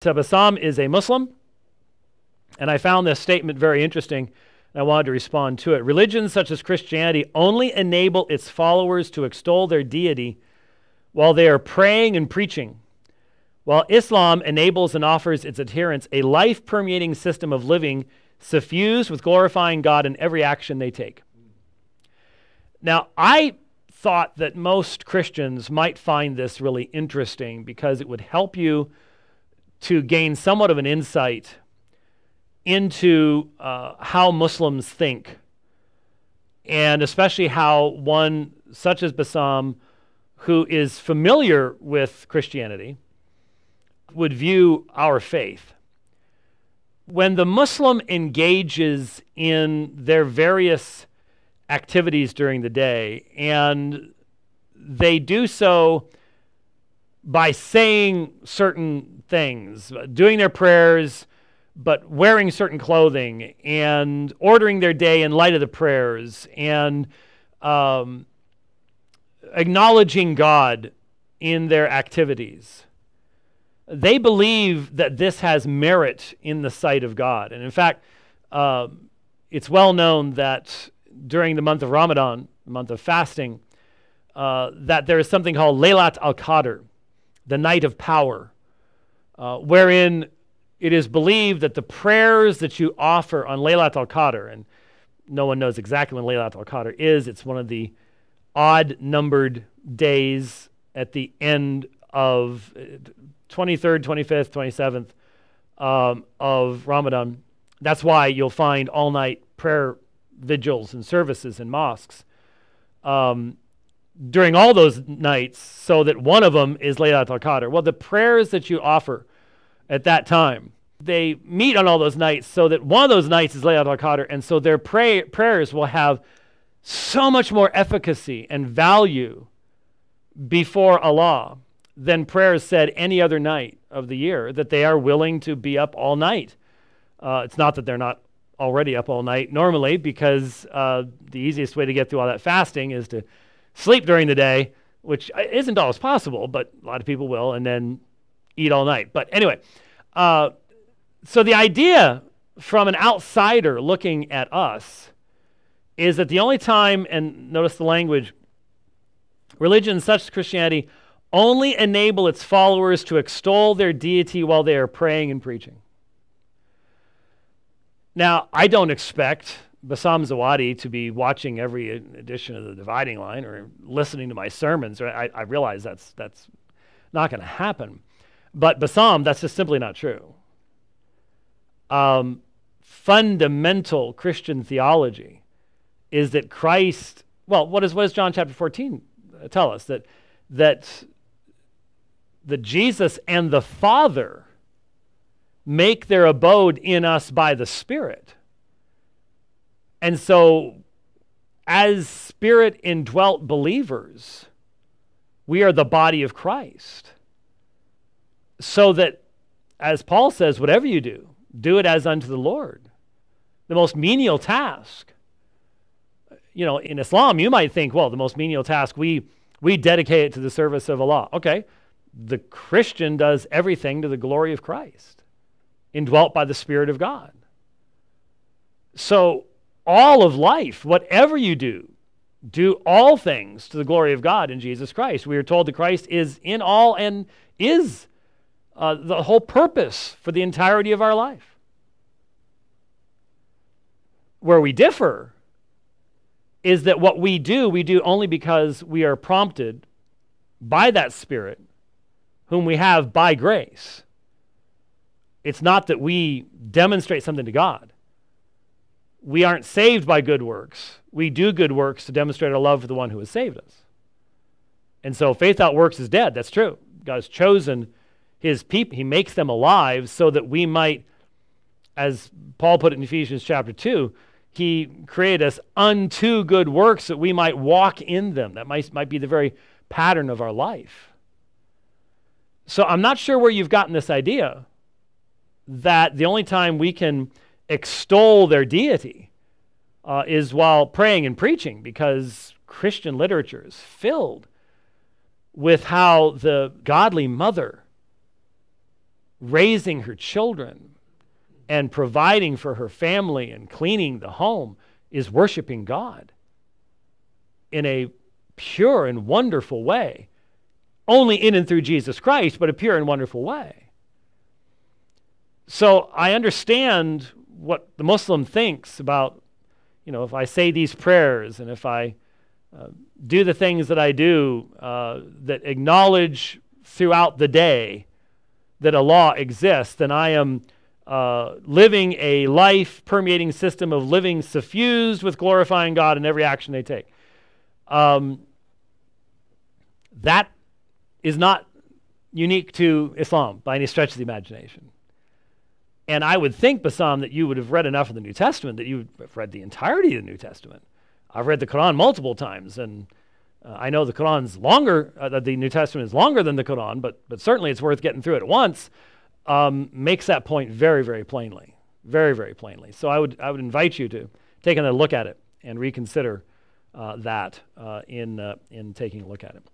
Bassam is a Muslim, and I found this statement very interesting, and I wanted to respond to it. Religions such as Christianity only enable its followers to extol their deity while they are praying and preaching, while Islam enables and offers its adherents a life-permeating system of living suffused with glorifying God in every action they take. Now, I thought that most Christians might find this really interesting because it would help you to gain somewhat of an insight into how Muslims think, and especially how one such as Bassam, who is familiar with Christianity, would view our faith. When the Muslim engages in their various activities during the day, and they do so by saying certain things, doing their prayers, but wearing certain clothing, and ordering their day in light of the prayers, and acknowledging God in their activities, they believe that this has merit in the sight of God. And in fact, it's well known that during the month of Ramadan, the month of fasting, that there is something called Laylat al-Qadr, the night of power, wherein it is believed that the prayers that you offer on Laylat al-Qadr, and no one knows exactly when Laylat al-Qadr is, it's one of the odd-numbered days at the end of 23rd, 25th, 27th of Ramadan. That's why you'll find all-night prayer vigils and services in mosques during all those nights, so that one of them is Laylat al-Qadr. Well, the prayers that you offer at that time, they meet on all those nights so that one of those nights is Laylat al-Qadr, and so their prayers will have so much more efficacy and value before Allah than prayers said any other night of the year, that they are willing to be up all night. It's not that they're not already up all night normally, because the easiest way to get through all that fasting is to sleep during the day, which isn't always possible, but a lot of people will, and then eat all night. But anyway, so the idea from an outsider looking at us is that the only time, and notice the language, religions such as Christianity only enable its followers to extol their deity while they are praying and preaching. Now, I don't expect Bassam Zawadi to be watching every edition of the Dividing Line or listening to my sermons. I realize that's not going to happen. But Bassam, that's just simply not true. Fundamental Christian theology is that Christ, well, what does John chapter 14 tell us? That Jesus and the Father make their abode in us by the Spirit. And so, as Spirit indwelt believers, we are the body of Christ. So that, as Paul says, whatever you do, do it as unto the Lord. The most menial task. You know, in Islam, you might think, well, the most menial task, we dedicate it to the service of Allah. Okay, the Christian does everything to the glory of Christ, indwelt by the Spirit of God. So all of life, whatever you do, do all things to the glory of God in Jesus Christ. We are told that Christ is in all and is the whole purpose for the entirety of our life. Where we differ is that what we do only because we are prompted by that Spirit, whom we have by grace. It's not that we demonstrate something to God. We aren't saved by good works. We do good works to demonstrate our love for the one who has saved us. And so faith without works is dead. That's true. God has chosen his people. He makes them alive so that we might, as Paul put it in Ephesians chapter 2, he created us unto good works that we might walk in them. That might be the very pattern of our life. So I'm not sure where you've gotten this idea that the only time we can extol their deity is while praying and preaching, because Christian literature is filled with how the godly mother raising her children and providing for her family and cleaning the home is worshiping God in a pure and wonderful way, only in and through Jesus Christ, but a pure and wonderful way. So I understand what the Muslim thinks about, if I say these prayers and if I do the things that I do that acknowledge throughout the day that Allah exists, then I am living a life-permeating system of living suffused with glorifying God in every action they take. That is not unique to Islam by any stretch of the imagination. And I would think, Bassam, that you would have read enough of the New Testament, that you have read the entirety of the New Testament. I've read the Quran multiple times, and I know the Quran's longer, the New Testament is longer than the Quran, but certainly it's worth getting through it at once, makes that point very, very plainly. Very, very plainly. So I would invite you to take another look at it and reconsider that in taking a look at it.